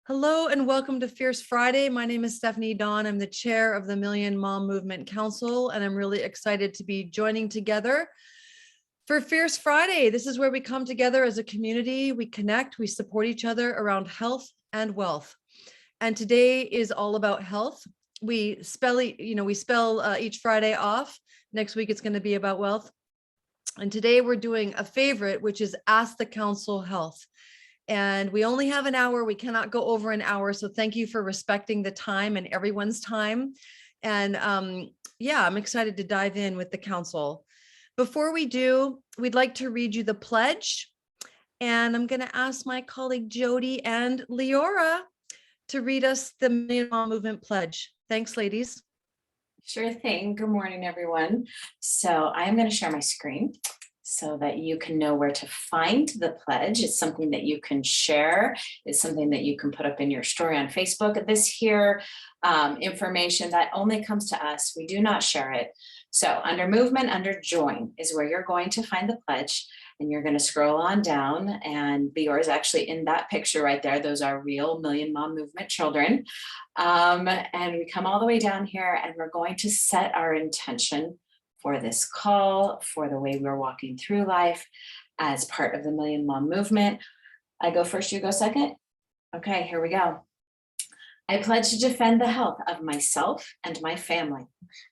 Hello and welcome to Fierce Friday. My name is Stephanie Dawn. I'm the chair of the Million Mom Movement Council, and I'm really excited to be joining together for Fierce Friday. This is where we come together as a community, we connect, we support each other around health and wealth. And today is all about health. We spell each Friday off. Next week it's going to be about wealth. And today we're doing a favorite, which is Ask the Council Health. And we only have an hour. We cannot go over an hour. So thank you for respecting the time and everyone's time. And I'm excited to dive in with the council. Before we do, we'd like to read you the pledge. And I'm going to ask my colleague Jody and Leora to read us the Million Mom Movement pledge. Thanks, ladies. Sure thing. Good morning, everyone. So I'm going to share my screen so that you can know where to find the pledge. It's something that you can share. It's something that you can put up in your story on Facebook. This here information that only comes to us. We do not share it. So under movement, under join is where you're going to find the pledge, and you're going to scroll on down, and Leora is actually in that picture right there. Those are real Million Mom Movement children. And we come all the way down here, and we're going to set our intention for this call, for the way we're walking through life as part of the Million Mom Movement. I go first, you go second? Okay, here we go. I pledge to defend the health of myself and my family.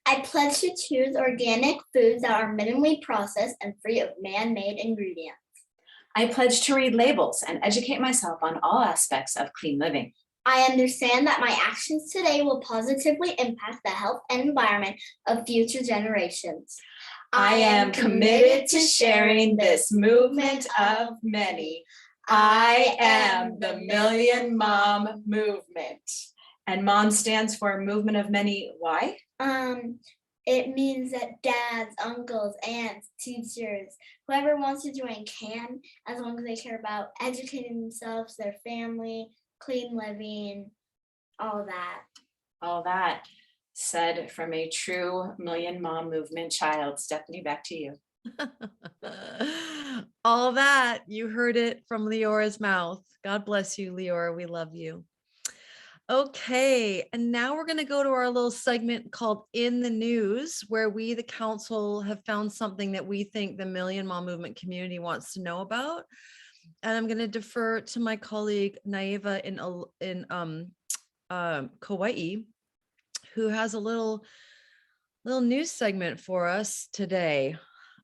I pledge to choose organic foods that are minimally processed and free of man-made ingredients. I pledge to read labels and educate myself on all aspects of clean living. I understand that my actions today will positively impact the health and environment of future generations. I am committed to sharing this movement of many. I am the Million Mom Movement. And MOM stands for Movement of Many. Why? It means that dads, uncles, aunts, teachers, whoever wants to join can, as long as they care about educating themselves, their family, clean living, all that. All that said from a true Million Mom Movement child. Stephanie, back to you. All that, you heard it from Leora's mouth. God bless you, Leora. We love you. Okay, and now we're going to go to our little segment called In the News, where we, the council, have found something that we think the Million Mom Movement community wants to know about. And I'm going to defer to my colleague Naiva in Kauai, who has a little news segment for us today.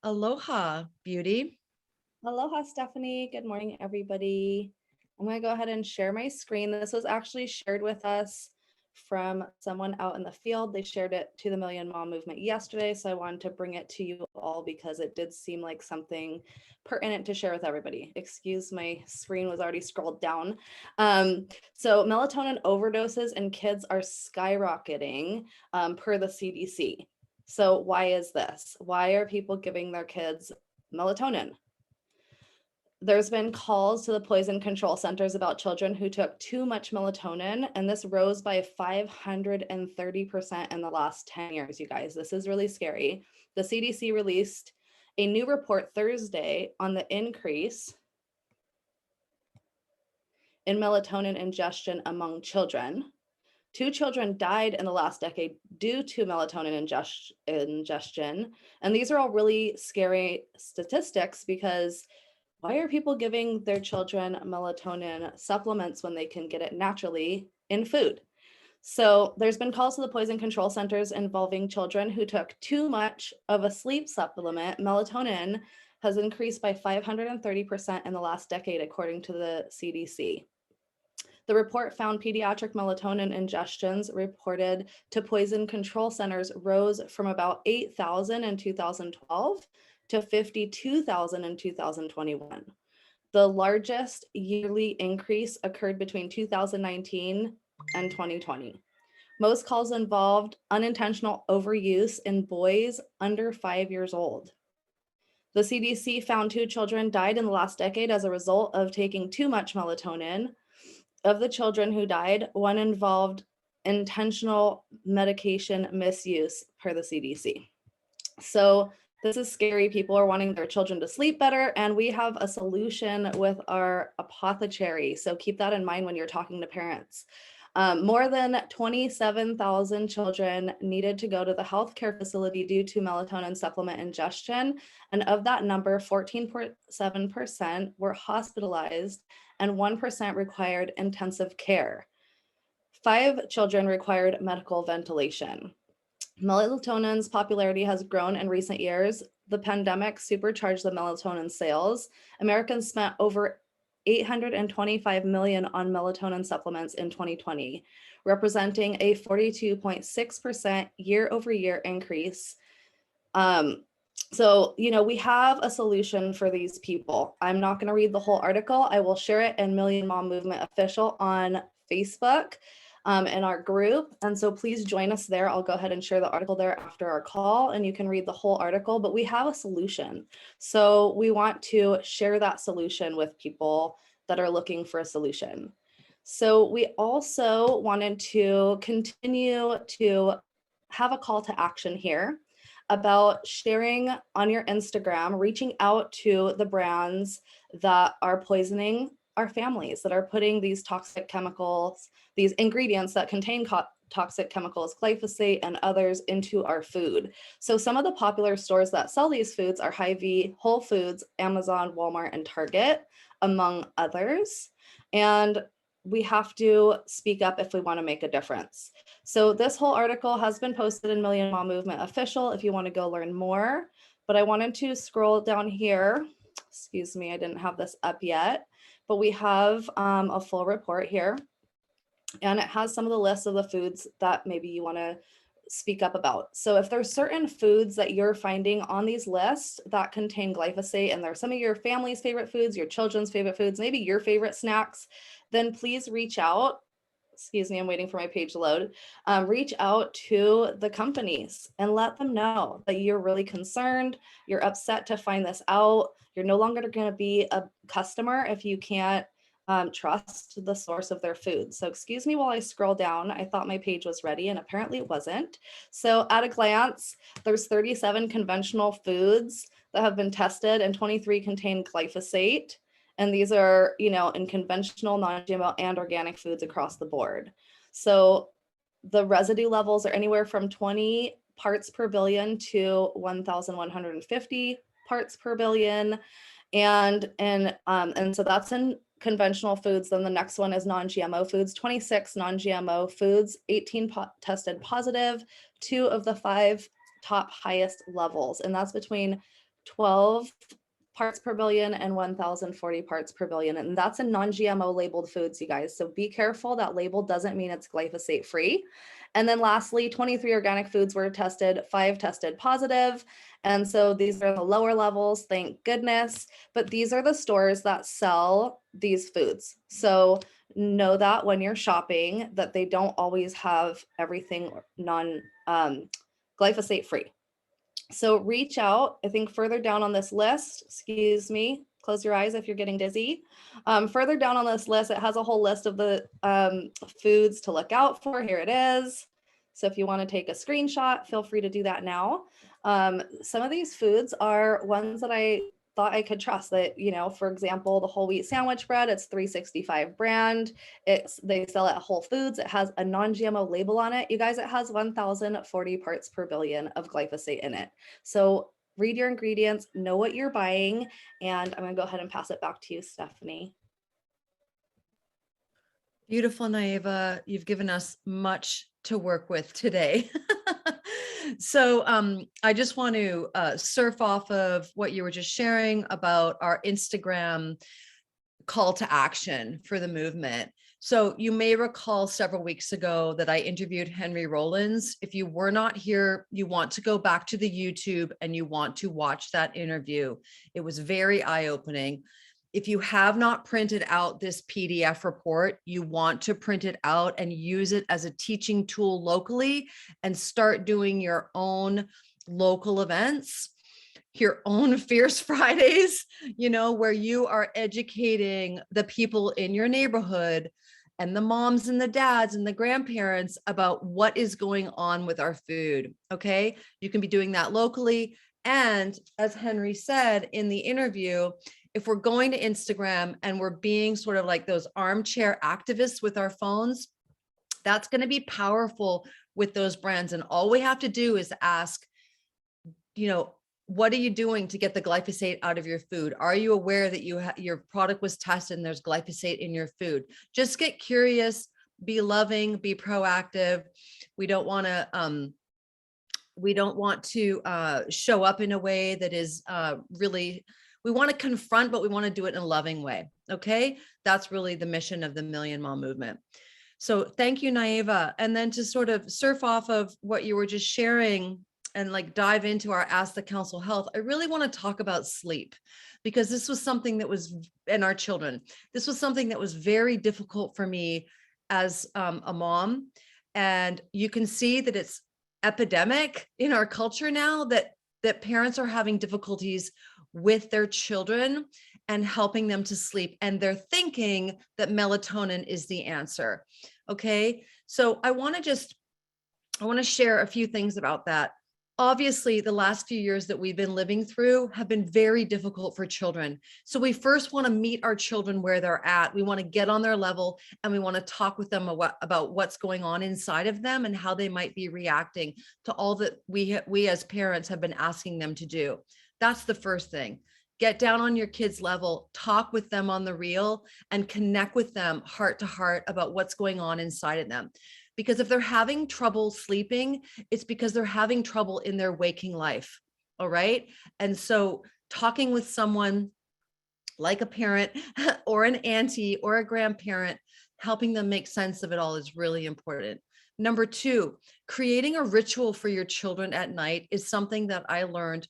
Aloha, beauty. Aloha, Stephanie. Good morning, everybody. I'm going to go ahead and share my screen. This was actually shared with us from someone out in the field. They shared it to the Million Mom Movement yesterday, so I wanted to bring it to you all because it did seem like something pertinent to share with everybody. Excuse, my screen was already scrolled down. So melatonin overdoses in kids are skyrocketing per the CDC. So why is this? Why are people giving their kids melatonin? There's been calls to the poison control centers about children who took too much melatonin, and this rose by 530% in the last 10 years, you guys. This is really scary. The CDC released a new report Thursday on the increase in melatonin ingestion among children. 2 children died in the last decade due to melatonin ingestion. And these are all really scary statistics because why are people giving their children melatonin supplements when they can get it naturally in food? So there's been calls to the poison control centers involving children who took too much of a sleep supplement. Melatonin has increased by 530% in the last decade, according to the CDC. The report found pediatric melatonin ingestions reported to poison control centers rose from about 8,000 in 2012 to 52,000 in 2021. The largest yearly increase occurred between 2019 and 2020. Most calls involved unintentional overuse in boys under 5 years old. The CDC found 2 children died in the last decade as a result of taking too much melatonin. Of the children who died, 1 involved intentional medication misuse per the CDC. So This is scary. People are wanting their children to sleep better, and we have a solution with our apothecary. So keep that in mind when you're talking to parents. More than 27,000 children needed to go to the healthcare facility due to melatonin supplement ingestion. And of that number, 14.7% were hospitalized and 1% required intensive care. 5 children required medical ventilation. Melatonin's popularity has grown in recent years. The pandemic supercharged the melatonin sales. Americans spent over 825 million on melatonin supplements in 2020, representing a 42.6% year-over-year increase. So, we have a solution for these people. I'm not going to read the whole article. I will share it in Million Mom Movement Official on Facebook. In our group. And so please join us there. I'll go ahead and share the article there after our call, and you can read the whole article, but we have a solution. So we want to share that solution with people that are looking for a solution. So we also wanted to continue to have a call to action here about sharing on your Instagram, reaching out to the brands that are poisoning our families, that are putting these toxic chemicals, these ingredients that contain toxic chemicals, glyphosate and others into our food. So some of the popular stores that sell these foods are Hy-Vee, Whole Foods, Amazon, Walmart, and Target, among others. And we have to speak up if we want to make a difference. So this whole article has been posted in Million Mom Movement Official if you want to go learn more. But I wanted to scroll down here. Excuse me, I didn't have this up yet, but we have a full report here. And it has some of the lists of the foods that maybe you want to speak up about. So if there's certain foods that you're finding on these lists that contain glyphosate, and they're some of your family's favorite foods, your children's favorite foods, maybe your favorite snacks, then please reach out. Excuse me, I'm waiting for my page to load. Reach out to the companies and let them know that you're really concerned. You're upset to find this out. You're no longer going to be a customer if you can't trust the source of their food. So excuse me while I scroll down. I thought my page was ready and apparently it wasn't. So at a glance, there's 37 conventional foods that have been tested and 23 contain glyphosate. And these are, in conventional, non-GMO and organic foods across the board. So the residue levels are anywhere from 20 parts per billion to 1,150 parts per billion. And so that's in conventional foods. Then the next one is non-GMO foods, 26 non-GMO foods, 18 tested positive, 2 of the 5 top highest levels. And that's between 12 parts per billion and 1,040 parts per billion. And that's in non-GMO labeled foods, you guys. So be careful. That label doesn't mean it's glyphosate free. And then lastly, 23 organic foods were tested, 5 tested positive. And so these are the lower levels, thank goodness. But these are the stores that sell these foods. So know that when you're shopping, that they don't always have everything glyphosate free. So reach out. I think further down on this list, excuse me, close your eyes if you're getting dizzy. Further down on this list, it has a whole list of the foods to look out for. Here it is. So if you want to take a screenshot, feel free to do that now. Some of these foods are ones that I thought I could trust. That, for example, the whole wheat sandwich bread, it's 365 brand. They sell it at Whole Foods. It has a non-GMO label on it. You guys, it has 1,040 parts per billion of glyphosate in it. So read your ingredients, know what you're buying, and I'm going to go ahead and pass it back to you, Stephanie. Beautiful, Naiva. You've given us much to work with today. So I just want to surf off of what you were just sharing about our Instagram call to action for the movement. So you may recall several weeks ago that I interviewed Henry Rollins. If you were not here, you want to go back to the YouTube and you want to watch that interview. It was very eye-opening. If you have not printed out this PDF report, you want to print it out and use it as a teaching tool locally and start doing your own local events, your own Fierce Fridays, where you are educating the people in your neighborhood and the moms and the dads and the grandparents about what is going on with our food. Okay. You can be doing that locally. And as Henry said in the interview, if we're going to Instagram and we're being sort of like those armchair activists with our phones, that's going to be powerful with those brands. And all we have to do is ask, what are you doing to get the glyphosate out of your food? Are you aware that your product was tested and there's glyphosate in your food? Just get curious, be loving, be proactive. We don't want to show up in a way that is really, we want to confront, but we want to do it in a loving way. Okay. That's really the mission of the Million Mom Movement. So thank you, Naeva. And then to sort of surf off of what you were just sharing and like dive into our Ask the Council Health, I really want to talk about sleep, because this was something that was, and our children, this was something that was very difficult for me as a mom. And you can see that it's epidemic in our culture now, that parents are having difficulties with their children and helping them to sleep. And they're thinking that melatonin is the answer. Okay. So I want to share a few things about that. Obviously, the last few years that we've been living through have been very difficult for children. So we first want to meet our children where they're at. We want to get on their level, and we want to talk with them about what's going on inside of them and how they might be reacting to all that we as parents have been asking them to do. That's the first thing. Get down on your kids' level, talk with them on the real, and connect with them heart to heart about what's going on inside of them. Because if they're having trouble sleeping, it's because they're having trouble in their waking life. All right. And so talking with someone like a parent or an auntie or a grandparent, helping them make sense of it all is really important. Number two, creating a ritual for your children at night is something that I learned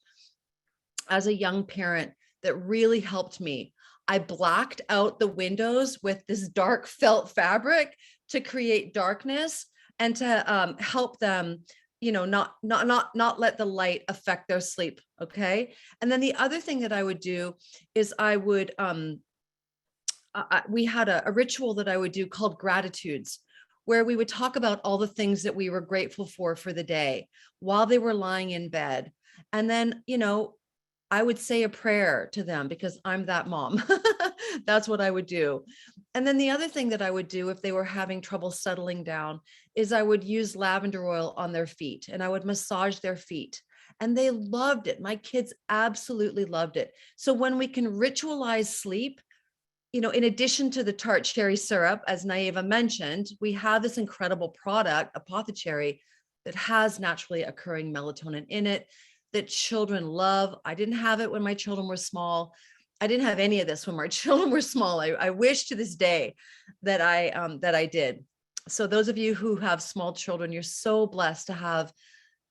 as a young parent that really helped me. I blacked out the windows with this dark felt fabric to create darkness and to help them, not let the light affect their sleep. Okay. And then the other thing that I would do is I would, we had a ritual that I would do called gratitudes, where we would talk about all the things that we were grateful for the day while they were lying in bed. And then, I would say a prayer to them because I'm that mom. That's what I would do. And then the other thing that I would do if they were having trouble settling down is I would use lavender oil on their feet and I would massage their feet. And they loved it. My kids absolutely loved it. So when we can ritualize sleep, in addition to the tart cherry syrup, as Naeva mentioned, we have this incredible product, Apothecary, that has naturally occurring melatonin in it that children love. I didn't have it when my children were small. I didn't have any of this when my children were small. I wish to this day that I did. So those of you who have small children, you're so blessed to have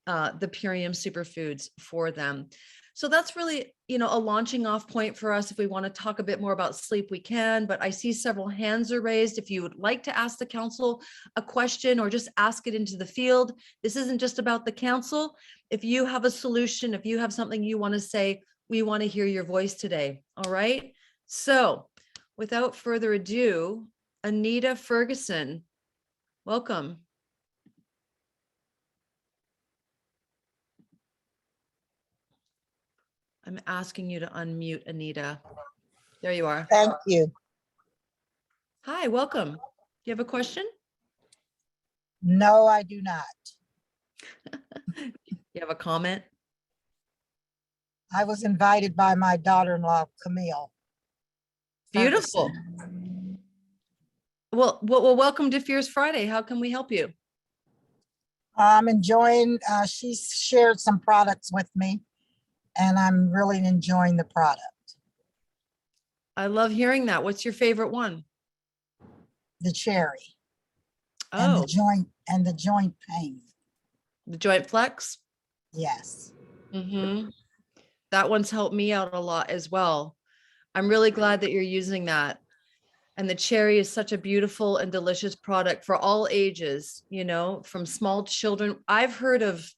the Purium superfoods for them. So that's really, a launching off point for us. If we want to talk a bit more about sleep, we can, but I see several hands are raised. If you would like to ask the council a question or just ask it into the field, this isn't just about the council. If you have a solution, if you have something you want to say, we want to hear your voice today. All right. So without further ado, Anita Ferguson, welcome. I'm asking you to unmute, Anita. There you are. Thank you. Hi, welcome. Do you have a question? No, I do not. You have a comment? I was invited by my daughter-in-law, Camille. Beautiful. Ferguson. Well, welcome to Fierce Friday. How can we help you? I'm enjoying, she shared some products with me and I'm really enjoying the product. I love hearing that. What's your favorite one? The cherry and Oh, the joint pain. the Joint Flex. Yes. That one's helped me out a lot as well. I'm really glad that you're using that. And the cherry is such a beautiful and delicious product for all ages, from small children. I've heard of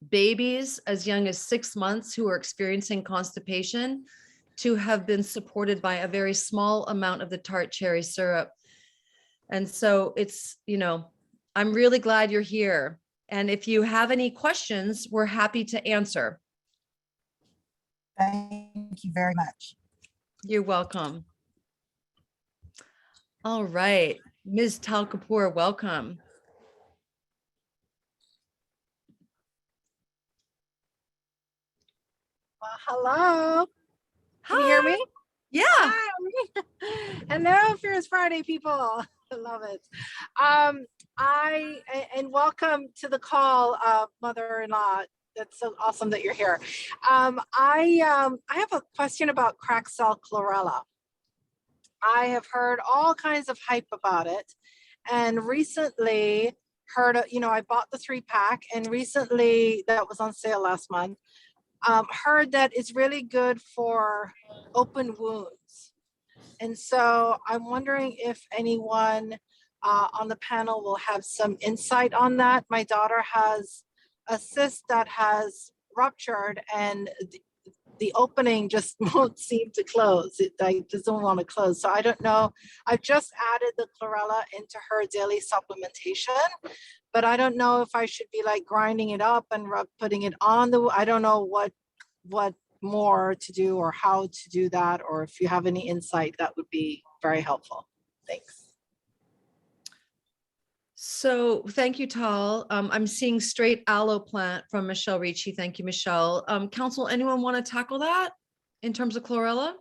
babies as young as 6 months who are experiencing constipation to have been supported by a very small amount of the tart cherry syrup. And so it's, I'm really glad you're here. And if you have any questions, we're happy to answer. Thank you very much. You're welcome. All right, Ms. Tal Kapoor, welcome. Well, hello. Can you hear Hi. me? Yeah. Hi. Hello, Fierce Friday people. I love it. And welcome to the call, mother-in-law. That's so awesome that you're here. I have a question about cracked cell chlorella. I have heard all kinds of hype about it, and recently heard, I bought the 3-pack, and recently that was on sale last month. Heard that it's really good for open wounds. And so I'm wondering if anyone on the panel will have some insight on that. My daughter has a cyst that has ruptured, and the opening just won't seem to close. It doesn't want to close. So I don't know. I've just added the chlorella into her daily supplementation, but I don't know if I should be like grinding it up and putting it on the, I don't know what more to do or how to do that, or if you have any insight, that would be very helpful. Thanks. So thank you, Tal. I'm seeing straight aloe plant from Michelle Ricci. Thank you, Michelle. Council, anyone want to tackle that in terms of chlorella?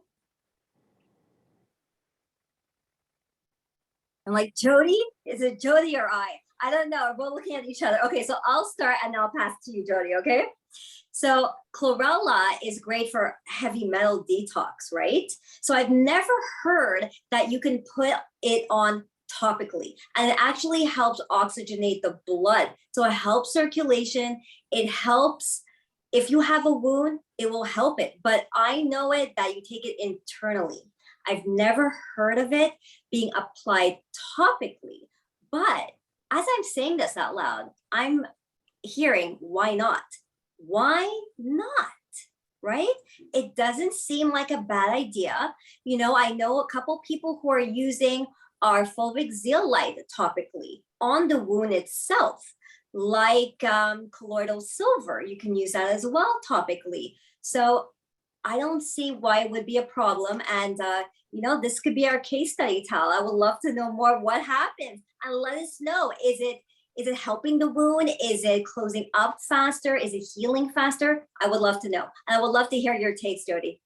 I'm like, Jody? Is it Jody or I? I don't know. We're looking at each other. Okay, so I'll start and I'll pass to you, Jody, okay? So chlorella is great for heavy metal detox, right? So I've never heard that you can put it on topically, and it actually helps oxygenate the blood. So it helps circulation. It helps if you have a wound, it will help it. But I know it that you take it internally. I've never heard of it being applied topically. But as I'm saying this out loud, I'm hearing, why not? Why not? Right? It doesn't seem like a bad idea. You know, I know a couple people who are using our fulvic zeolite topically on the wound itself, like colloidal silver. You can use that as well topically. So I don't see why it would be a problem. And, you know, this could be our case study, Tal. I would love to know more what happens, and let us know. Is it helping the wound? Is it closing up faster? Is it healing faster? I would love to know. And I would love to hear your takes, Jody.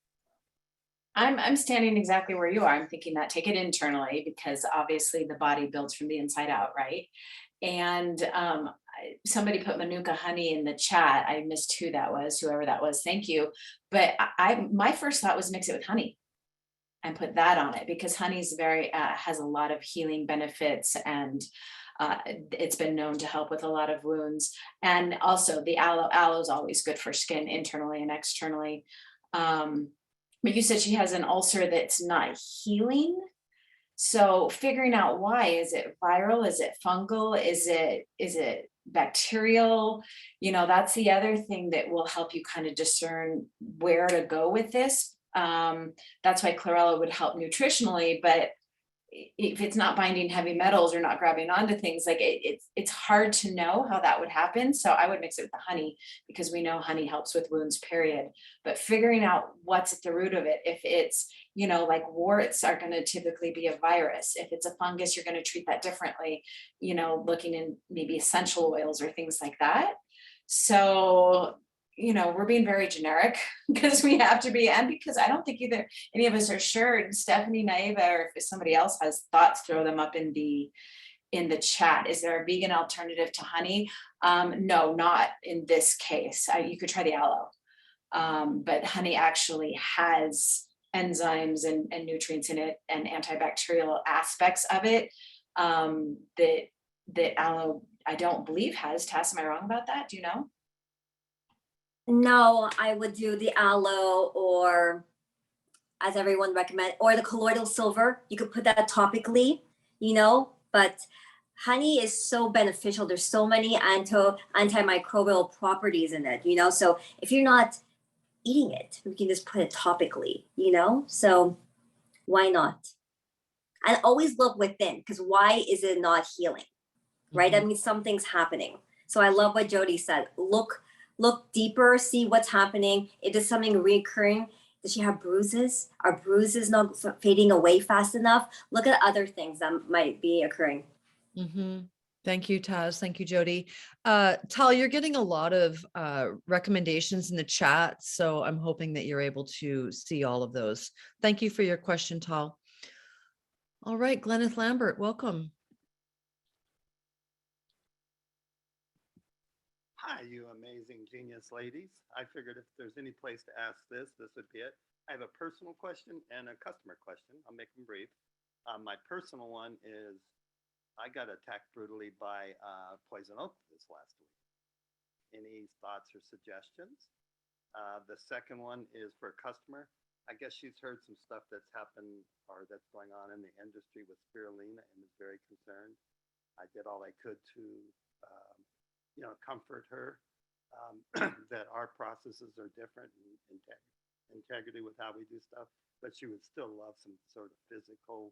I'm standing exactly where you are. I'm thinking that take it internally, because obviously the body builds from the inside out, right? And somebody put Manuka honey in the chat. I missed who that was, whoever that was. Thank you. But my first thought was mix it with honey and put that on it, because honey is very has a lot of healing benefits, and it's been known to help with a lot of wounds. And also the aloe is always good for skin internally and externally. But you said she has an ulcer that's not healing. So figuring out why, is it viral? Is it fungal? Is it bacterial? You know, that's the other thing that will help you kind of discern where to go with this. That's why chlorella would help nutritionally, but if it's not binding heavy metals or not grabbing onto things, like it's hard to know how that would happen. So I would mix it with the honey, because we know honey helps with wounds, period. But figuring out what's at the root of it, if it's, you know, like warts are going to typically be a virus. If it's a fungus, you're going to treat that differently, you know, looking in maybe essential oils or things like that. So, you know, we're being very generic because we have to be, and because I don't think either any of us are sure. Stephanie, Naiva, or if somebody else has thoughts, throw them up in the chat. Is there a vegan alternative to honey? No, not in this case. You could try the aloe, but honey actually has enzymes and nutrients in it and antibacterial aspects of it that aloe, I don't believe, has. Tess, am I wrong about that? Do you know? No, I would do the aloe, or as everyone recommend, or the colloidal silver. You could put that topically, you know, but honey is so beneficial. There's so many antimicrobial properties in it, you know, so if you're not eating it, we can just put it topically, you know, so why not? And always look within, because why is it not healing, right? I mean, something's happening. So I love what Jody said. Look deeper, see what's happening. Is something recurring? Does she have bruises? Are bruises not fading away fast enough? Look at other things that might be occurring. Thank you, Taz. Thank you, Jody. Tal, you're getting a lot of recommendations in the chat, so I'm hoping that you're able to see all of those. Thank you for your question, Tal. All right, Gleneth Lambert, welcome. Hi, you amazing genius ladies. I figured if there's any place to ask this, this would be it. I have a personal question and a customer question. I'll make them brief. My personal one is I got attacked brutally by poison oak this last week. Any thoughts or suggestions? The second one is for a customer. I guess she's heard some stuff that's happened or that's going on in the industry with spirulina and is very concerned. I did all I could to comfort her that our processes are different and integrity with how we do stuff, but she would still love some sort of physical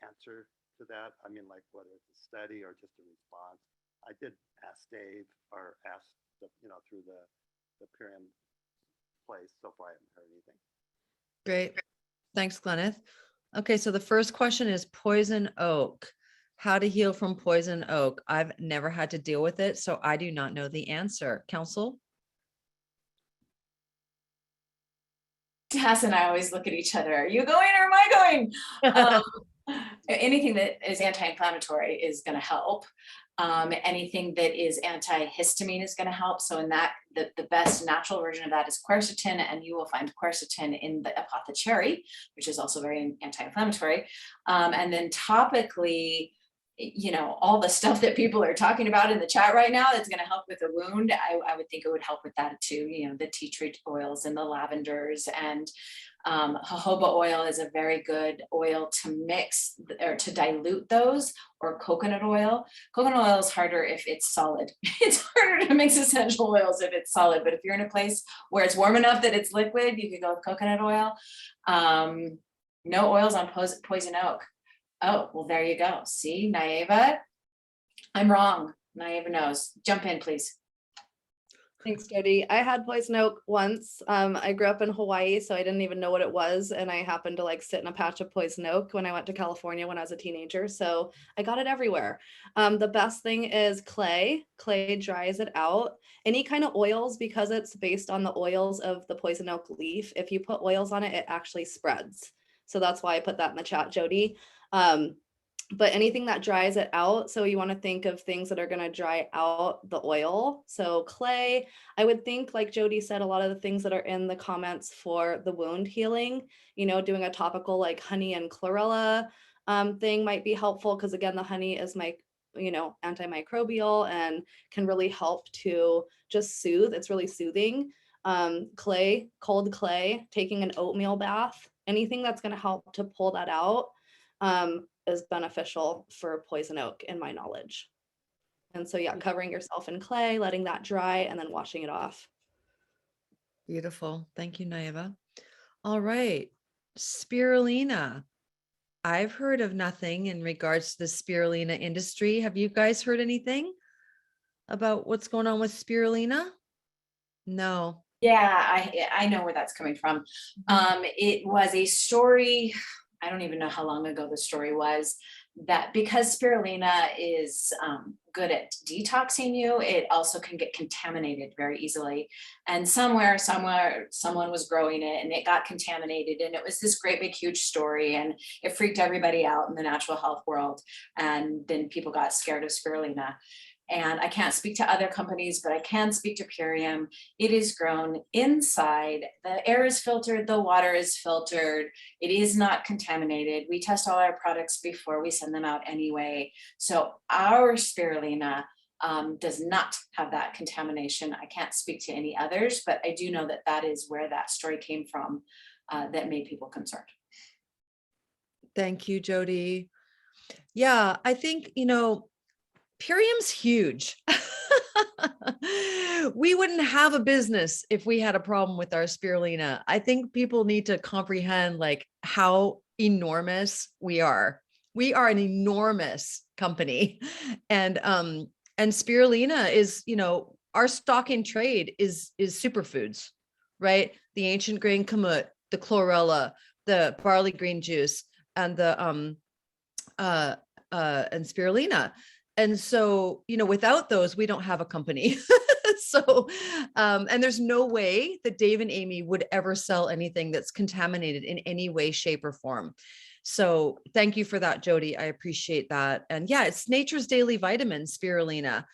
answer to that. I mean, like whether it's a study or just a response. I did ask Dave or ask through the Purium place. So far, I haven't heard anything. Great. Thanks, Gleneth. Okay, so the first question is poison oak. How to heal from poison oak. I've never had to deal with it, so I do not know the answer. Council? Tess and I always look at each other. Are you going or am I going? Anything that is anti-inflammatory is going to help. Anything that is antihistamine is going to help. So in that, the best natural version of that is quercetin, and you will find quercetin in the apothecary, which is also very anti-inflammatory. And then topically, all the stuff that people are talking about in the chat right now that's going to help with a wound, I would think it would help with that too. The tea tree oils and the lavenders, and jojoba oil is a very good oil to mix or to dilute those, or coconut oil. Coconut oil is harder if it's solid. It's harder to mix essential oils if it's solid, but if you're in a place where it's warm enough that it's liquid, you could go with coconut oil. No oils on poison oak. Oh, well, there you go. See, Naeva, I'm wrong. Naeva knows. Jump in, please. Thanks, Jody. I had poison oak once. I grew up in Hawaii, so I didn't even know what it was. And I happened to sit in a patch of poison oak when I went to California when I was a teenager. So I got it everywhere. The best thing is clay. Clay dries it out. Any kind of oils, because it's based on the oils of the poison oak leaf. If you put oils on it, it actually spreads. So that's why I put that in the chat, Jody. But anything that dries it out. So you want to think of things that are going to dry out the oil. So clay, I would think, like Jody said, a lot of the things that are in the comments for the wound healing, doing a topical like honey and chlorella thing might be helpful, because again, the honey is antimicrobial and can really help to just soothe. It's really soothing. Clay, cold clay, taking an oatmeal bath, anything that's going to help to pull that out is beneficial for poison oak in my knowledge. And so, yeah, covering yourself in clay, letting that dry, and then washing it off. Beautiful. Thank you, Naeva. All right. Spirulina. I've heard of nothing in regards to the spirulina industry. Have you guys heard anything about what's going on with spirulina? No. Yeah, I know where that's coming from. It was a story, I don't even know how long ago the story was, that because spirulina is good at detoxing you, it also can get contaminated very easily. And somewhere, someone was growing it and it got contaminated, and it was this great big huge story, and it freaked everybody out in the natural health world. And then people got scared of spirulina. And I can't speak to other companies, but I can speak to Purium. It is grown inside. The air is filtered, the water is filtered. It is not contaminated. We test all our products before we send them out anyway. So our spirulina does not have that contamination. I can't speak to any others, but I do know that that is where that story came from that made people concerned. Thank you, Jody. Yeah, I think, Purium's huge. We wouldn't have a business if we had a problem with our spirulina. I think people need to comprehend how enormous we are. We are an enormous company. And And spirulina is, our stock in trade is superfoods, right? The ancient grain kamut, the chlorella, the barley green juice, and the and spirulina. And so, without those, we don't have a company. So, and there's no way that Dave and Amy would ever sell anything that's contaminated in any way, shape, or form. So thank you for that, Jody. I appreciate that. And yeah, it's nature's daily vitamin, spirulina.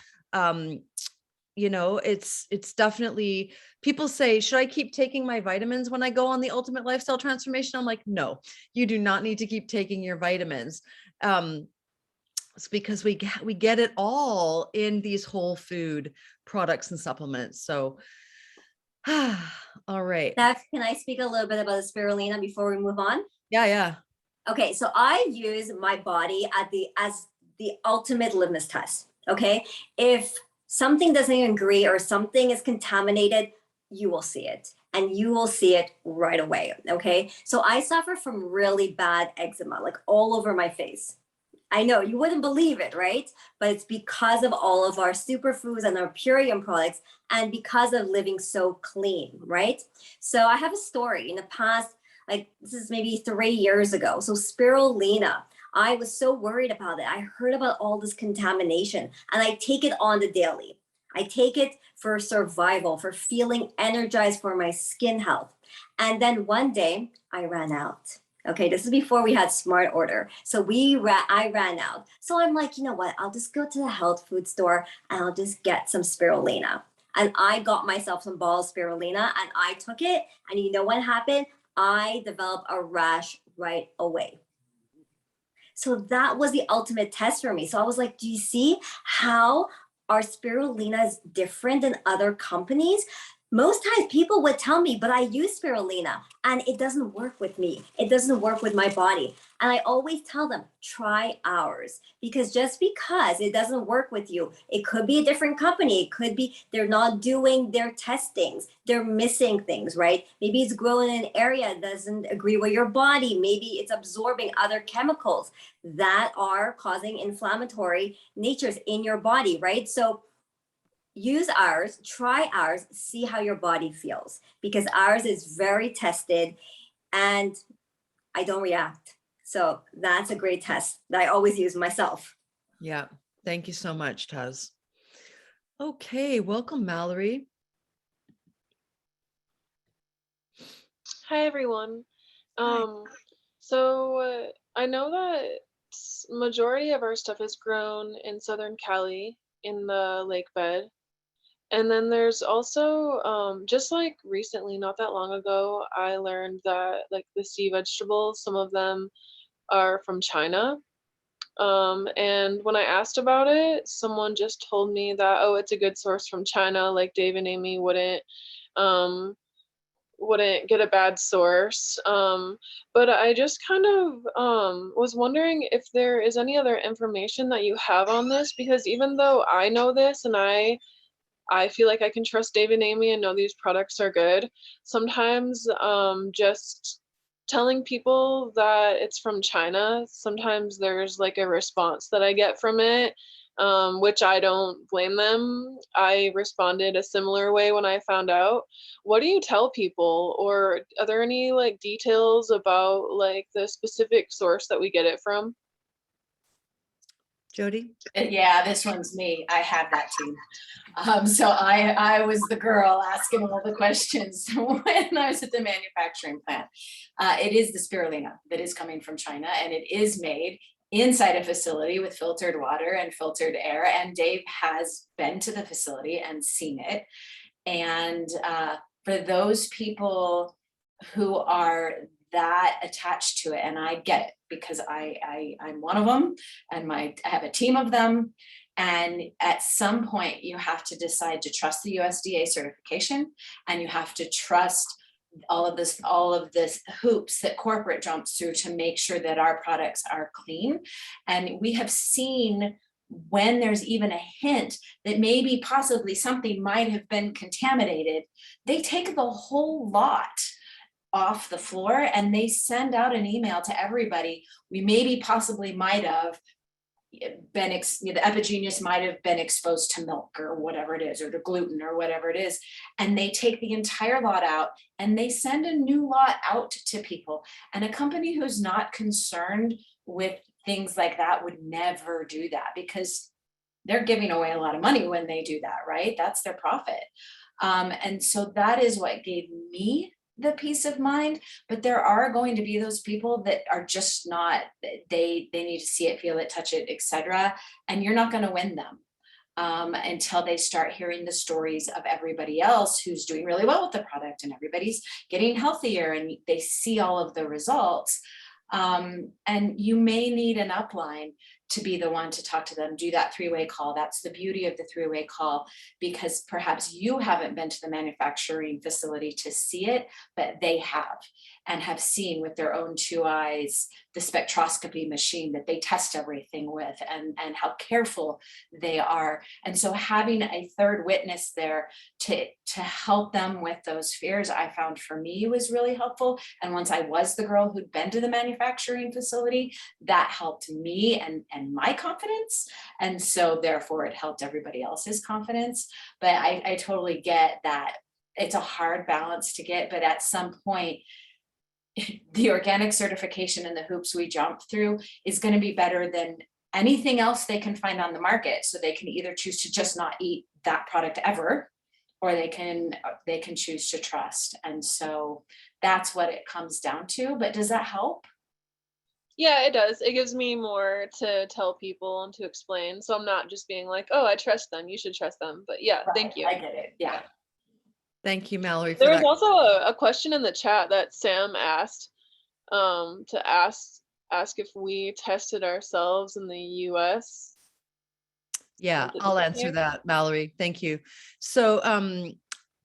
It's definitely, people say, should I keep taking my vitamins when I go on the Ultimate Lifestyle Transformation? I'm like, no, you do not need to keep taking your vitamins. It's because we get it all in these whole food products and supplements. So, all right. Steph, can I speak a little bit about the spirulina before we move on? Yeah. Okay, so I use my body as the ultimate litmus test. Okay, if something doesn't agree or something is contaminated, you will see it, and you will see it right away. Okay, so I suffer from really bad eczema, like all over my face. I know you wouldn't believe it, right? But it's because of all of our superfoods and our Purium products, and because of living so clean, right? So I have a story in the past, like this is maybe 3 years ago. So spirulina, I was so worried about it. I heard about all this contamination, and I take it on the daily. I take it for survival, for feeling energized, for my skin health. And then one day I ran out. Okay, this is before we had Smart Order. So I ran out. So I'm like, you know what? I'll just go to the health food store and I'll just get some spirulina. And I got myself some balls of spirulina and I took it. And you know what happened? I developed a rash right away. So that was the ultimate test for me. So I was like, do you see how our spirulina is different than other companies? Most times people would tell me, but I use spirulina and it doesn't work with me. It doesn't work with my body. And I always tell them, try ours. Because just because it doesn't work with you, it could be a different company. It could be they're not doing their testings. They're missing things, right? Maybe it's growing in an area that doesn't agree with your body. Maybe it's absorbing other chemicals that are causing inflammatory natures in your body, right? So use ours, try ours, see how your body feels, because ours is very tested and I don't react. So that's a great test that I always use myself. Yeah. Thank you so much, Taz. Okay. Welcome, Mallory. Hi, everyone. Hi. So I know that majority of our stuff is grown in Southern Cali in the lake bed. And then there's also, just like recently, not that long ago, I learned that like the sea vegetables, some of them are from China. And when I asked about it, someone just told me that, oh, it's a good source from China, like Dave and Amy wouldn't get a bad source. But I just kind of was wondering if there is any other information that you have on this, because even though I know this and I feel like I can trust Dave and Amy and know these products are good, sometimes just telling people that it's from China, sometimes there's like a response that I get from it, which I don't blame them. I responded a similar way when I found out. What do you tell people, or are there any like details about like the specific source that we get it from? Jody? Yeah, this one's me. I have that too. So I was the girl asking all the questions when I was at the manufacturing plant. It is the spirulina that is coming from China, and it is made inside a facility with filtered water and filtered air. And Dave has been to the facility and seen it. And for those people who are that attached to it, and I get it because I'm one of them, and I have a team of them. And at some point you have to decide to trust the USDA certification, and you have to trust all of this hoops that corporate jumps through to make sure that our products are clean. And we have seen when there's even a hint that maybe possibly something might have been contaminated, they take the whole lot off the floor and they send out an email to everybody. We maybe possibly might have, the epigenus might have been exposed to milk or whatever it is, or to gluten or whatever it is. And they take the entire lot out and they send a new lot out to people. And a company who's not concerned with things like that would never do that, because they're giving away a lot of money when they do that, right? That's their profit. And so that is what gave me the peace of mind. But there are going to be those people that are just not, they need to see it, feel it, touch it, etc. And you're not going to win them until they start hearing the stories of everybody else who's doing really well with the product, and everybody's getting healthier, and they see all of the results. And you may need an upline to be the one to talk to them, do that three-way call. That's the beauty of the three-way call, because perhaps you haven't been to the manufacturing facility to see it, but they have, and have seen with their own two eyes the spectroscopy machine that they test everything with, and how careful they are. And so having a third witness there to help them with those fears, I found for me was really helpful. And once I was the girl who'd been to the manufacturing facility, that helped me and my confidence. And so therefore it helped everybody else's confidence. But I totally get that it's a hard balance to get, but at some point, the organic certification and the hoops we jump through is going to be better than anything else they can find on the market. So they can either choose to just not eat that product ever, or they can choose to trust. And so that's what it comes down to. But does that help? Yeah, it does. It gives me more to tell people and to explain. So I'm not just being like, oh, I trust them, you should trust them. But yeah, thank you. I get it. Yeah. Thank you, Mallory, for There was that. also a question in the chat that Sam asked, to ask if we tested ourselves in the US. Yeah, Is it I'll in answer here? that, Mallory. Thank you. So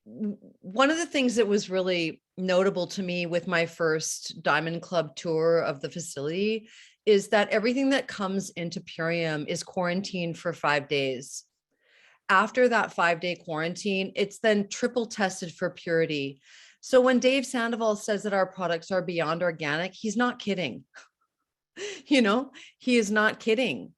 one of the things that was really notable to me with my first Diamond Club tour of the facility is that everything that comes into Purium is quarantined for 5 days. After that 5-day quarantine, it's then triple tested for purity. So when Dave Sandoval says that our products are beyond organic, he's not kidding. You know, he is not kidding.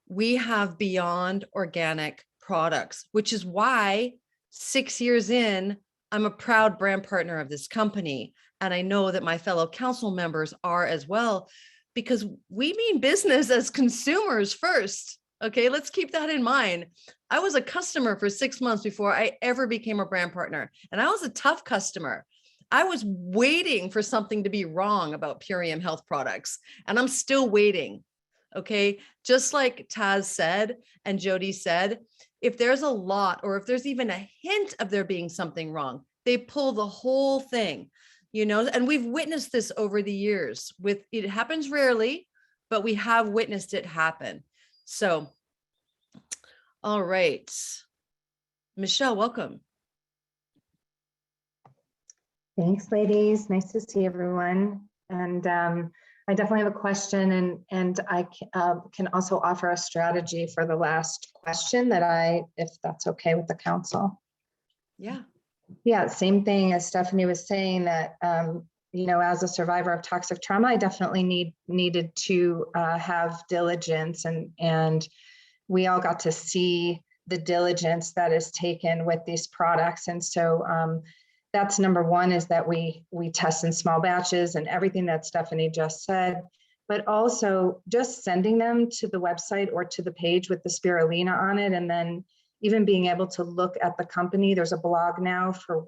We have beyond organic products, which is why 6 years in, I'm a proud brand partner of this company. And I know that my fellow council members are as well, because we mean business as consumers first. Okay, let's keep that in mind. I was a customer for 6 months before I ever became a brand partner. And I was a tough customer. I was waiting for something to be wrong about Purium Health products, and I'm still waiting. Okay, just like Taz said and Jody said, if there's a lot, or if there's even a hint of there being something wrong, they pull the whole thing, you know, and we've witnessed this over the years. It happens rarely, but we have witnessed it happen. So, all right, Michelle, welcome. Thanks, ladies. Nice to see everyone. And I definitely have a question, and I can also offer a strategy for the last question if that's okay with the council. Yeah. Yeah, same thing as Stephanie was saying, that as a survivor of toxic trauma, I definitely needed to have diligence, and we all got to see the diligence that is taken with these products. And so that's number one, is that we test in small batches and everything that Stephanie just said, but also just sending them to the website or to the page with the spirulina on it. And then even being able to look at the company. There's a blog now for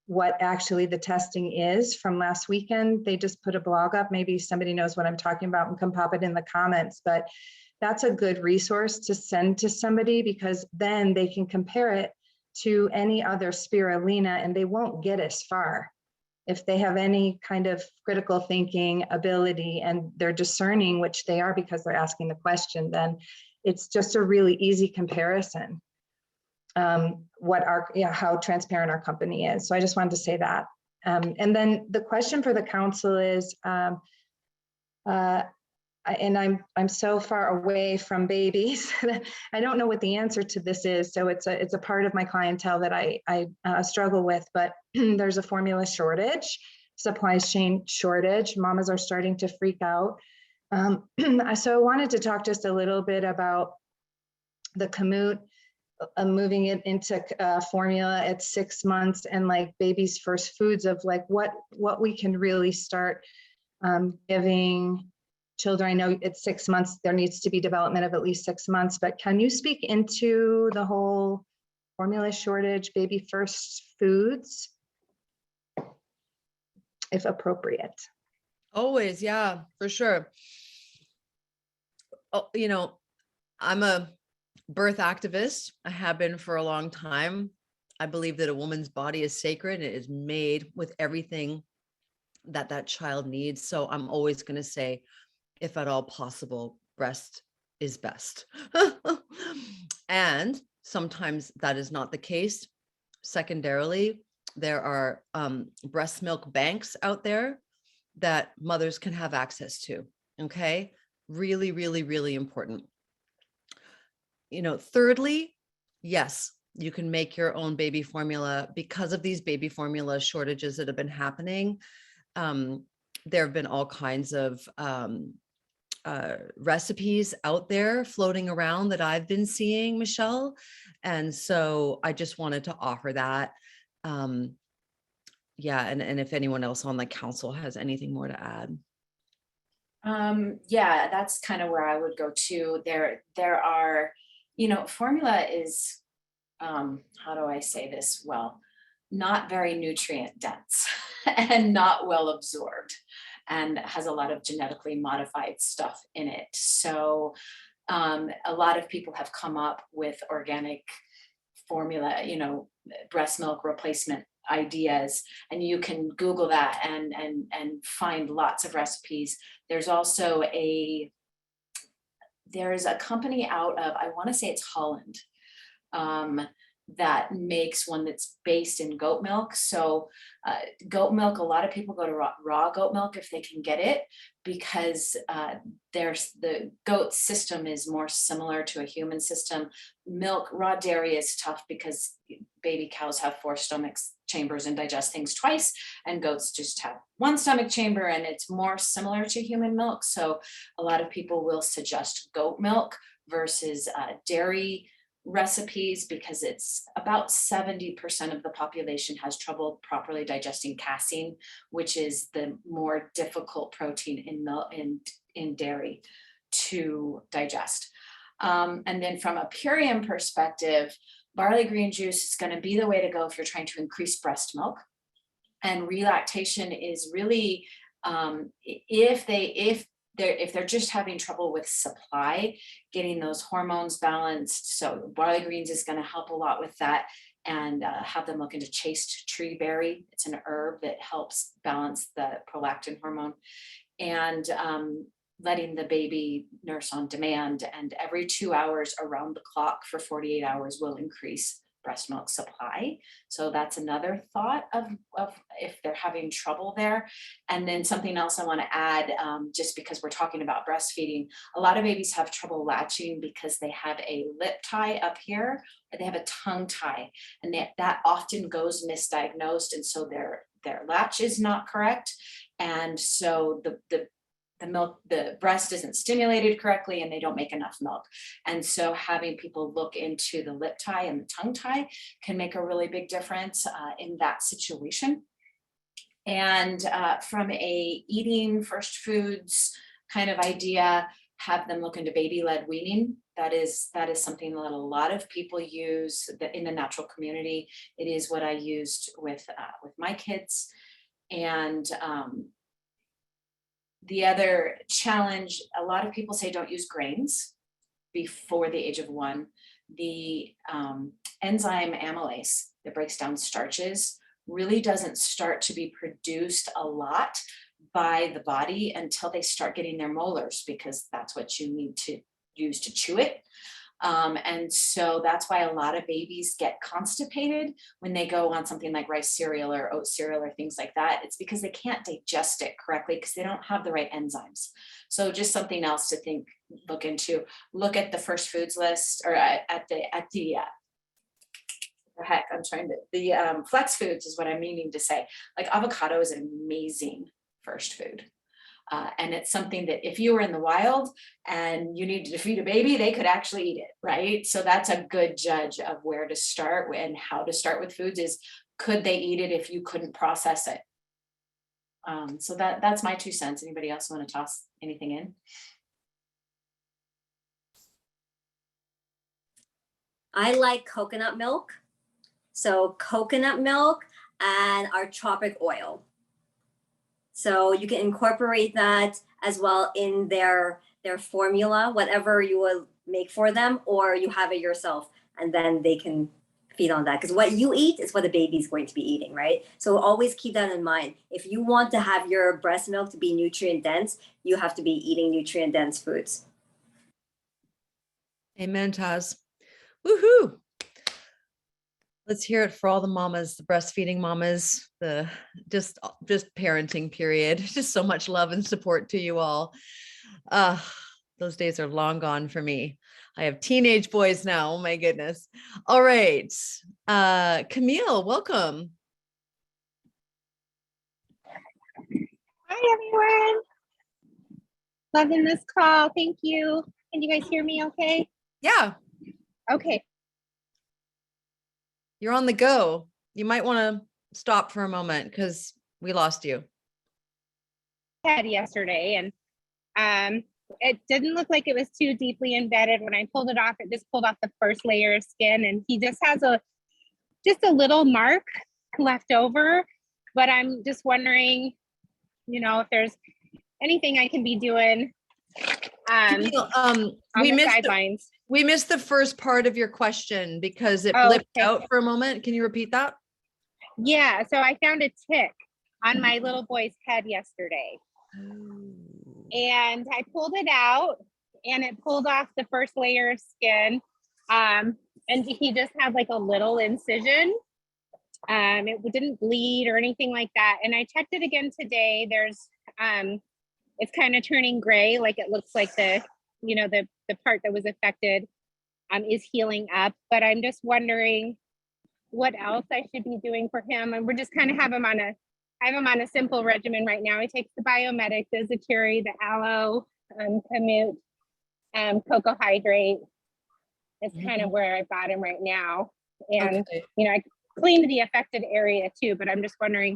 what actually the testing is from last weekend. They just put a blog up. Maybe somebody knows what I'm talking about and can pop it in the comments, but that's a good resource to send to somebody, because then they can compare it to any other spirulina and they won't get as far. If they have any kind of critical thinking ability and they're discerning, which they are because they're asking the question, then it's just a really easy comparison. How transparent our company is. So I just wanted to say that. And then the question for the council is, and I'm so far away from babies, I don't know what the answer to this is. So it's a part of my clientele that I struggle with, but there's a formula shortage, supply chain shortage. Mamas are starting to freak out. So I wanted to talk just a little bit about the Kamut, moving it into formula at 6 months, and like baby's first foods, of like what we can really start giving children. I know it's 6 months, there needs to be development of at least 6 months, but can you speak into the whole formula shortage, baby first foods, if appropriate? Always, yeah, for sure. Oh, you know, I'm a birth activist. I have been for a long time. I believe that a woman's body is sacred. It is made with everything that that child needs. So I'm always going to say, if at all possible, breast is best. And sometimes that is not the case. Secondarily, there are breast milk banks out there that mothers can have access to. Okay. Really, really, really important. You know, thirdly, yes, you can make your own baby formula because of these baby formula shortages that have been happening. There have been all kinds of recipes out there floating around that I've been seeing, Michelle. And so I just wanted to offer that. Yeah, and if anyone else on the council has anything more to add. Yeah, that's kind of where I would go to. There are, you know, formula is, how do I say this? Well, not very nutrient dense and not well absorbed, and has a lot of genetically modified stuff in it. So a lot of people have come up with organic formula, you know, breast milk replacement ideas, and you can Google that and find lots of recipes. There's also there's a company out of, I want to say it's Holland, that makes one that's based in goat milk. So goat milk, a lot of people go to raw goat milk if they can get it, because the goat system is more similar to a human system. Milk, raw dairy is tough because baby cows have 4 stomach chambers and digest things twice, and goats just have 1 stomach chamber, and it's more similar to human milk. So a lot of people will suggest goat milk versus dairy recipes, because it's about 70% of the population has trouble properly digesting casein, which is the more difficult protein in milk, in dairy, to digest. And then from a Purium perspective, barley green juice is going to be the way to go if you're trying to increase breast milk. And relactation is really, if they're just having trouble with supply, getting those hormones balanced. So barley greens is going to help a lot with that. And have them look into chaste tree berry. It's an herb that helps balance the prolactin hormone. And letting the baby nurse on demand, and every 2 hours around the clock for 48 hours will increase breast milk supply. So that's another thought of if they're having trouble there. And then something else I want to add, just because we're talking about breastfeeding, a lot of babies have trouble latching because they have a lip tie up here, or they have a tongue tie, and that often goes misdiagnosed, and so their latch is not correct, and so the breast isn't stimulated correctly, and they don't make enough milk. And so having people look into the lip tie and the tongue tie can make a really big difference in that situation. And from a eating first foods kind of idea, have them look into baby-led weaning. That is something that a lot of people use in the natural community. It is what I used with my kids. And the other challenge, a lot of people say don't use grains before the age of 1. The enzyme amylase that breaks down starches really doesn't start to be produced a lot by the body until they start getting their molars, because that's what you need to use to chew it. And so that's why a lot of babies get constipated when they go on something like rice cereal or oat cereal or things like that. It's because they can't digest it correctly because they don't have the right enzymes. So just something else to look into. Look at the first foods list, or the flex foods is what I'm meaning to say. Like avocado is an amazing first food. And it's something that if you were in the wild and you needed to feed a baby, they could actually eat it, right? So that's a good judge of where to start and how to start with foods is, could they eat it if you couldn't process it? So that's my 2 cents. Anybody else want to toss anything in? I like coconut milk. So coconut milk and our tropic oil. So you can incorporate that as well in their formula, whatever you will make for them, or you have it yourself and then they can feed on that. Because what you eat is what the baby's going to be eating, right? So always keep that in mind. If you want to have your breast milk to be nutrient dense, you have to be eating nutrient dense foods. Amen, Taz. Woohoo. Let's hear it for all the mamas, the breastfeeding mamas, the just parenting period. Just so much love and support to you all. Those days are long gone for me. I have teenage boys now. Oh my goodness. All right. Camille, welcome. Hi, everyone. Loving this call. Thank you. Can you guys hear me okay? Yeah. Okay. You're on the go. You might want to stop for a moment because we lost you. Had yesterday, and it didn't look like it was too deeply embedded. When I pulled it off, it just pulled off the first layer of skin, and he just has a little mark left over. But I'm just wondering, if there's anything I can be doing. Camille, we missed the first part of your question because it blipped out for a moment. Can you repeat that? Yeah, so I found a tick on my little boy's head yesterday. And I pulled it out and it pulled off the first layer of skin. And he just had like a little incision. It didn't bleed or anything like that. And I checked it again today. It's kind of turning gray, like it looks like the part that was affected is healing up. But I'm just wondering what else I should be doing for him. And we're just kind of have him on a simple regimen right now. He takes the Biomedic, the Zakiri, the aloe, Kamut, cocoa hydrate. It's kind of where I've got him right now. And, I cleaned the affected area too, but I'm just wondering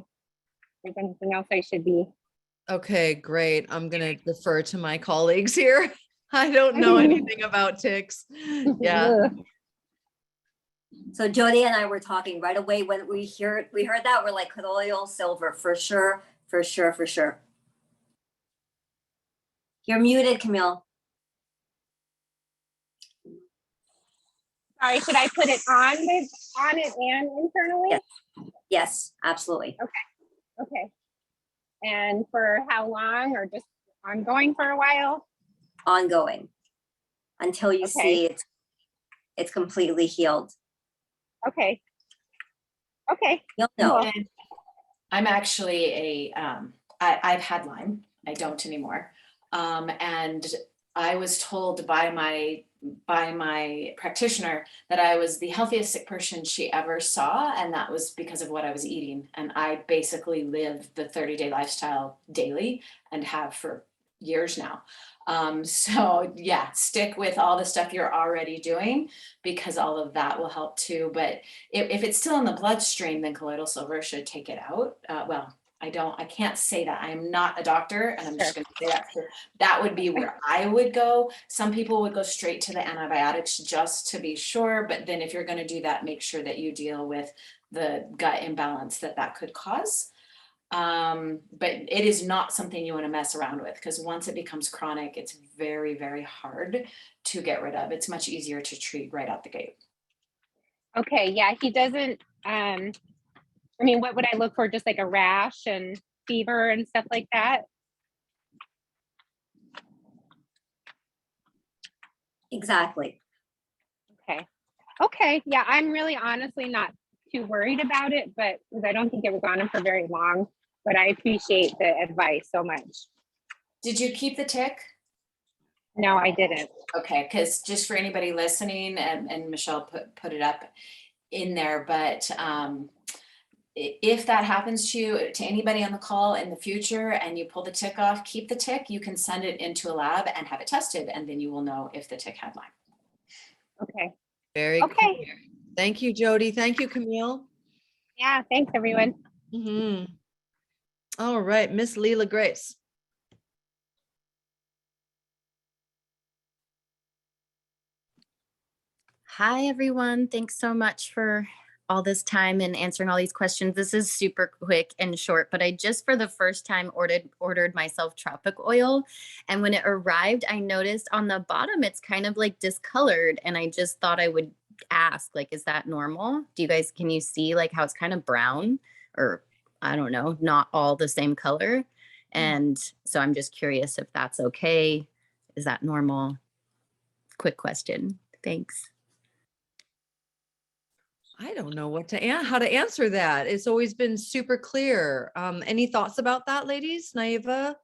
if there's anything else I should be. Okay, great. I'm going to defer to my colleagues here. I don't know anything about ticks. Yeah. So Jody and I were talking right away when we heard that, we're like colloidal silver for sure, for sure, for sure. You're muted, Camille. Sorry, should I put it on it and internally? Yes, absolutely. Okay. And for how long, or just ongoing for a while? Ongoing until you see it's completely healed. Okay. You'll know. I'm actually I've had Lyme. I don't anymore. And I was told by my practitioner that I was the healthiest sick person she ever saw. And that was because of what I was eating. And I basically live the 30-day lifestyle daily and have for years now. So yeah, stick with all the stuff you're already doing because all of that will help too. But if it's still in the bloodstream, then colloidal silver should take it out. I can't say that. I'm not a doctor and I'm just going to say that. That would be where I would go. Some people would go straight to the antibiotics just to be sure. But then if you're going to do that, make sure that you deal with the gut imbalance that could cause. But it is not something you want to mess around with because once it becomes chronic, it's very, very hard to get rid of. It's much easier to treat right out the gate. Okay, yeah, he doesn't, what would I look for? Just like a rash and fever and stuff like that? Exactly. Okay, yeah, I'm really honestly not too worried about it, but because I don't think it was on him for very long, but I appreciate the advice so much. Did you keep the tick? No, I didn't. Okay, because just for anybody listening, and Michelle put it up in there, but if that happens to you, to anybody on the call in the future, and you pull the tick off, keep the tick, you can send it into a lab and have it tested, and then you will know if the tick had Lyme. Okay. Very Okay. cool. Thank you, Jody. Thank you, Camille. Yeah, thanks everyone. Mhm. All right, Miss Leela Grace. Hi, everyone. Thanks so much for all this time and answering all these questions. This is super quick and short, but I just for the first time ordered myself tropic oil. And when it arrived, I noticed on the bottom it's kind of like discolored. And I just thought I would ask, like, is that normal? Do you guys, can you see like how it's kind of brown, or I don't know, not all the same color? And so I'm just curious if that's okay. Is that normal? Quick question. Thanks. I don't know how to answer that. It's always been super clear. Any thoughts about that, ladies? Naiva?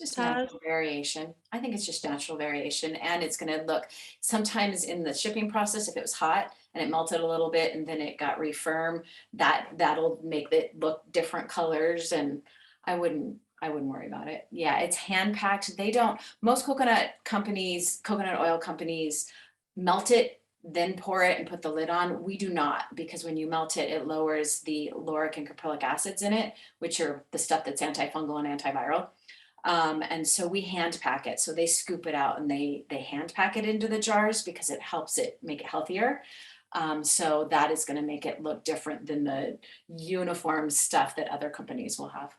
Just Taz? natural variation. I think it's just natural variation, and it's going to look sometimes in the shipping process, if it was hot and it melted a little bit and then it got refirm, that'll make it look different colors, and I wouldn't worry about it. Yeah, it's hand packed. Most coconut oil companies melt it, then pour it and put the lid on. We do not, because when you melt it, it lowers the lauric and caprylic acids in it, which are the stuff that's antifungal and antiviral. And so we hand pack it. So they scoop it out and they hand pack it into the jars because it helps it make it healthier. So that is going to make it look different than the uniform stuff that other companies will have.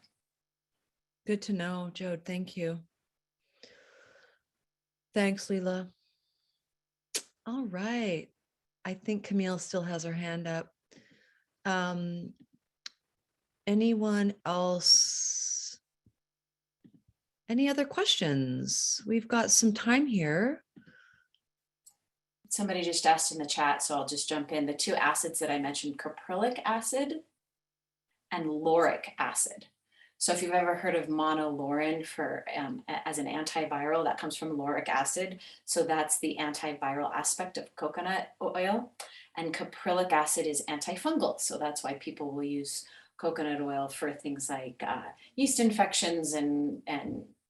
Good to know, Jode. Thank you. Thanks, Leela. All right. I think Camille still has her hand up. Anyone else? Any other questions? We've got some time here. Somebody just asked in the chat, so I'll just jump in. The two acids that I mentioned, caprylic acid and lauric acid. So if you've ever heard of monolaurin as an antiviral, that comes from lauric acid. So that's the antiviral aspect of coconut oil. And caprylic acid is antifungal. So that's why people will use coconut oil for things like yeast infections and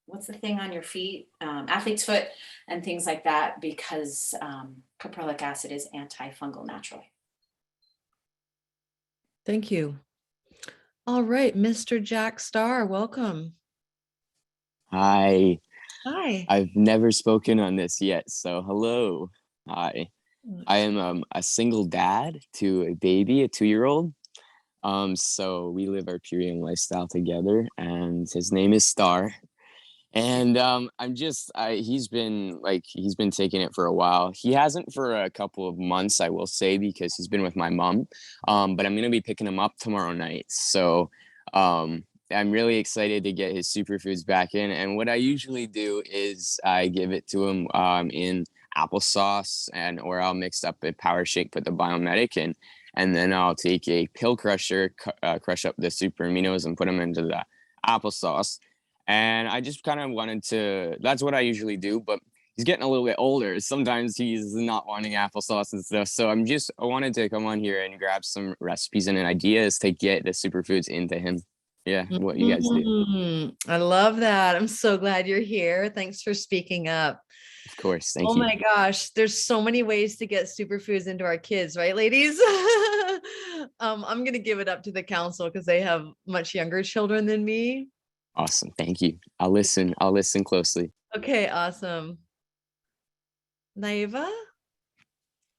what's the thing on your feet? Athlete's foot and things like that, because caprylic acid is antifungal naturally. Thank you. All right, Mr. Jack Starr, welcome. Hi. Hi. I've never spoken on this yet, so hello. Hi. I am a single dad to a baby, a 2-year-old. So we live our Purian lifestyle together, and his name is Star. And he's been taking it for a while. He hasn't for a couple of months, I will say, because he's been with my mom. But I'm gonna be picking him up tomorrow night. So I'm really excited to get his superfoods back in. And what I usually do is I give it to him in applesauce, or I'll mix up a power shake, put the Biomedic in, and then I'll take a pill crusher, crush up the super aminos and put them into the applesauce. And I just kind of that's what I usually do, but he's getting a little bit older. Sometimes he's not wanting applesauce and stuff. So I wanted to come on here and grab some recipes and ideas to get the superfoods into him. Yeah, what you guys do. I love that. I'm so glad you're here. Thanks for speaking up. Of course, thank you. Oh my gosh, there's so many ways to get superfoods into our kids, right, ladies? I'm going to give it up to the council because they have much younger children than me. Awesome. Thank you. I'll listen closely. Okay, awesome. Naiva?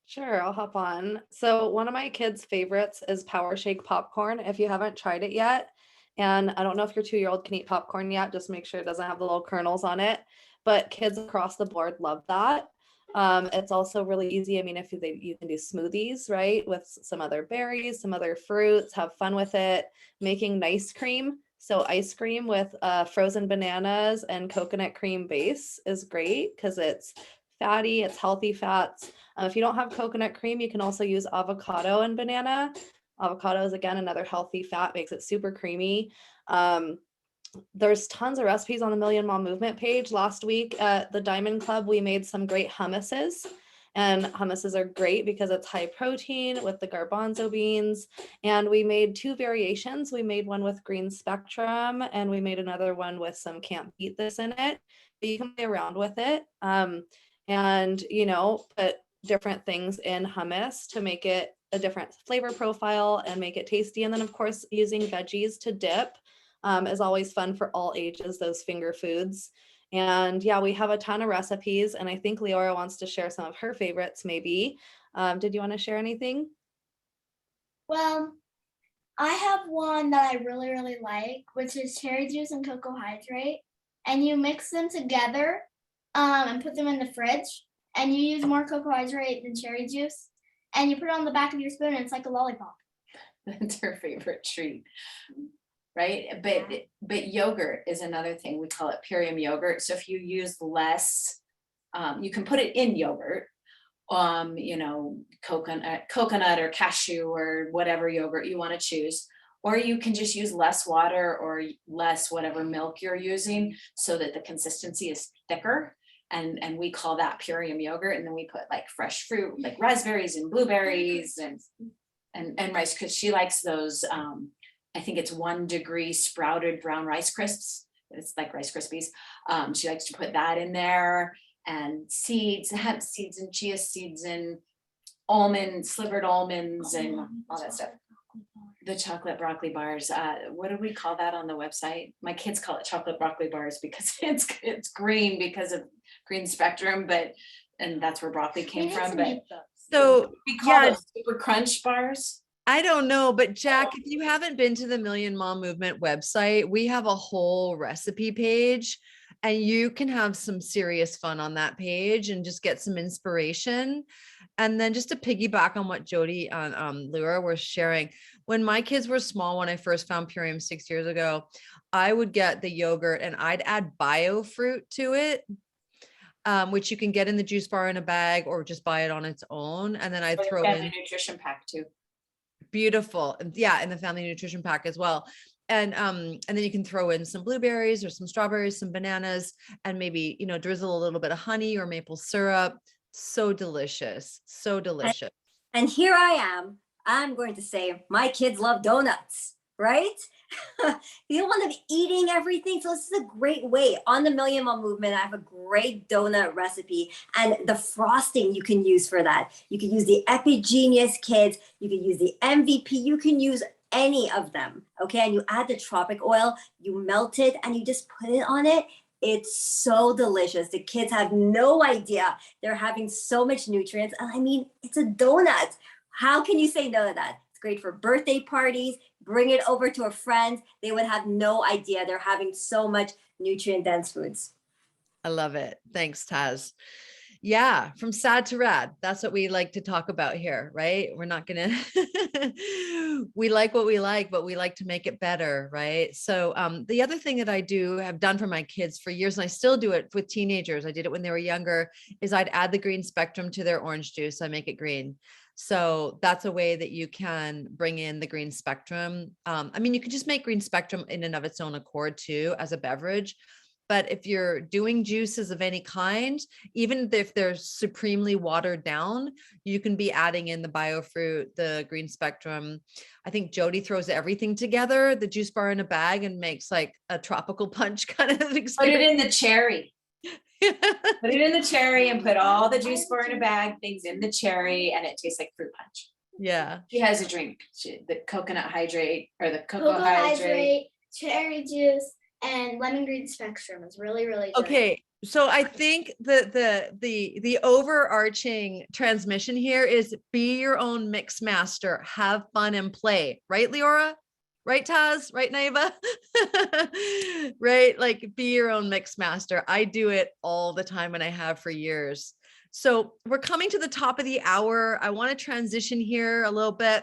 Sure, I'll hop on. So one of my kids' favorites is Power Shake popcorn. If you haven't tried it yet, and I don't know if your 2-year-old can eat popcorn yet, just make sure it doesn't have the little kernels on it. But kids across the board love that. It's also really easy. I mean, you can do smoothies, right, with some other berries, some other fruits, have fun with it. Making nice cream. So ice cream with frozen bananas and coconut cream base is great because it's fatty, it's healthy fats. If you don't have coconut cream, you can also use avocado and banana. Avocado is, again, another healthy fat, makes it super creamy. There's tons of recipes on the Million Mom Movement page. Last week at the Diamond Club, we made some great hummuses. And hummuses are great because it's high protein with the garbanzo beans. And we made 2 variations. We made one with green spectrum and we made another one with some can't beat this in it. But you can play around with it. And, you know, put different things in hummus to make it a different flavor profile and make it tasty. And then of course, using veggies to dip is always fun for all ages, those finger foods. And yeah, we have a ton of recipes, and I think Leora wants to share some of her favorites maybe. Did you want to share anything? Well, I have one that I really, really like, which is cherry juice and cocoa hydrate. And you mix them together and put them in the fridge. And you use more cocoa hydrate than cherry juice. And you put it on the back of your spoon and it's like a lollipop. That's her favorite treat. Right? But yogurt is another thing. We call it Purium yogurt. So if you use less, you can put it in yogurt, you know, coconut or cashew or whatever yogurt you want to choose. Or you can just use less water or less whatever milk you're using so that the consistency is thicker. And we call that Purium yogurt. And then we put like fresh fruit, like raspberries and blueberries and rice, because she likes those, I think it's 1 degree sprouted brown rice crisps. It's like Rice Krispies. She likes to put that in there, and seeds, hemp seeds and chia seeds and slivered almonds and all that stuff. The chocolate broccoli bars. What do we call that on the website? My kids call it chocolate broccoli bars because it's green because of green spectrum, and that's where broccoli came from. But So we call those super crunch bars. I don't know, but Jack, if you haven't been to the Million Mom Movement website, we have a whole recipe page and you can have some serious fun on that page and just get some inspiration. And then just to piggyback on what Jody and Leora were sharing, when my kids were small, when I first found Purium 6 years ago, I would get the yogurt and I'd add bio fruit to it. Which you can get in the juice bar in a bag or just buy it on its own. And then I'd throw in the nutrition pack too. Beautiful. Yeah, in the family nutrition pack as well. And then you can throw in some blueberries or some strawberries, some bananas, and maybe, you know, drizzle a little bit of honey or maple syrup. So delicious. So delicious. And here I am. I'm going to say my kids love donuts, right? You don't want them eating everything. So this is a great way. On the Million Mom Movement, I have a great donut recipe, and the frosting you can use for that. You can use the Epigenius Kids. You can use the MVP. You can use any of them. Okay. And you add the tropic oil, you melt it, and you just put it on it. It's so delicious. The kids have no idea they're having so much nutrients. And I mean, it's a donut. How can you say no to that? It's great for birthday parties. Bring it over to a friend. They would have no idea they're having so much nutrient dense foods. I love it. Thanks, Taz. Yeah, from sad to rad. That's what we like to talk about here, right? We're not gonna, we like what we like, but we like to make it better, right? So the other thing that I have done for my kids for years, and I still do it with teenagers, I did it when they were younger, is I'd add the green spectrum to their orange juice. I make it green. So that's a way that you can bring in the green spectrum. I mean, you could just make green spectrum in and of its own accord too, as a beverage. But if you're doing juices of any kind, even if they're supremely watered down, you can be adding in the biofruit, the green spectrum. I think Jody throws everything together, the juice bar in a bag, and makes like a tropical punch kind of experience. Put it in the cherry. Put it in the cherry and put all the juice bar in a bag, things in the cherry, and it tastes like fruit punch. Yeah. She has a drink, the coconut hydrate or the cocoa hydrate, cherry juice, and lemon green spectrum is really, really good. Okay, so I think the overarching transmission here is be your own mix master, have fun and play, right, Leora? Right, Taz? Right, Naiva? Right? Like be your own mix master. I do it all the time and I have for years. So we're coming to the top of the hour. I want to transition here a little bit.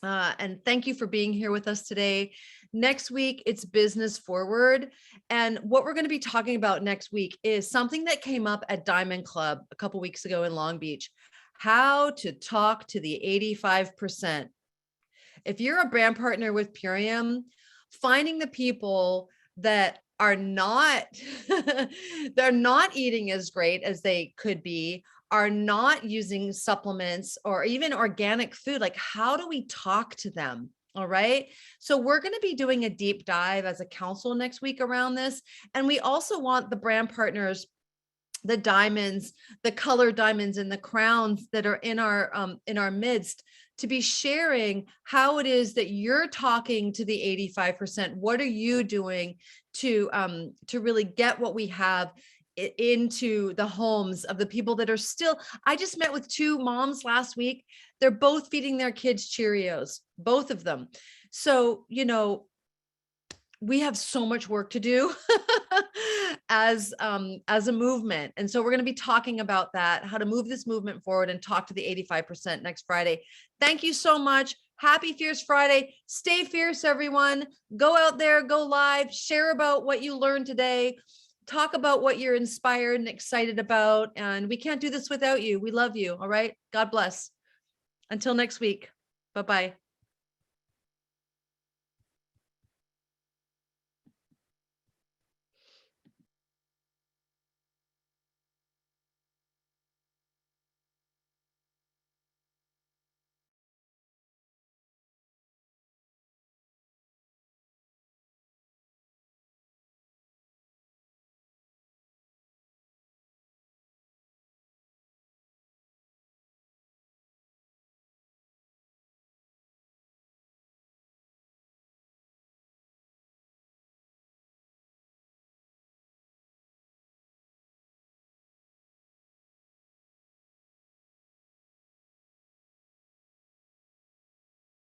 And thank you for being here with us today. Next week, it's Business Forward. And what we're going to be talking about next week is something that came up at Diamond Club a couple weeks ago in Long Beach, how to talk to the 85%. If you're a brand partner with Purium, finding the people that are not, they're not eating as great as they could be, are not using supplements or even organic food, like how do we talk to them? All right. So we're going to be doing a deep dive as a council next week around this. And we also want the brand partners, the diamonds, the colored diamonds and the crowns that are in our midst to be sharing how it is that you're talking to the 85%. What are you doing to really get what we have into the homes of the people that are still. I just met with 2 moms last week. They're both feeding their kids Cheerios, both of them. So, you know, we have so much work to do as a movement. And so we're going to be talking about that, how to move this movement forward and talk to the 85% next Friday. Thank you so much. Happy Fierce Friday. Stay fierce, everyone. Go out there, go live, share about what you learned today. Talk about what you're inspired and excited about. And we can't do this without you. We love you. All right. God bless. Until next week. Bye-bye.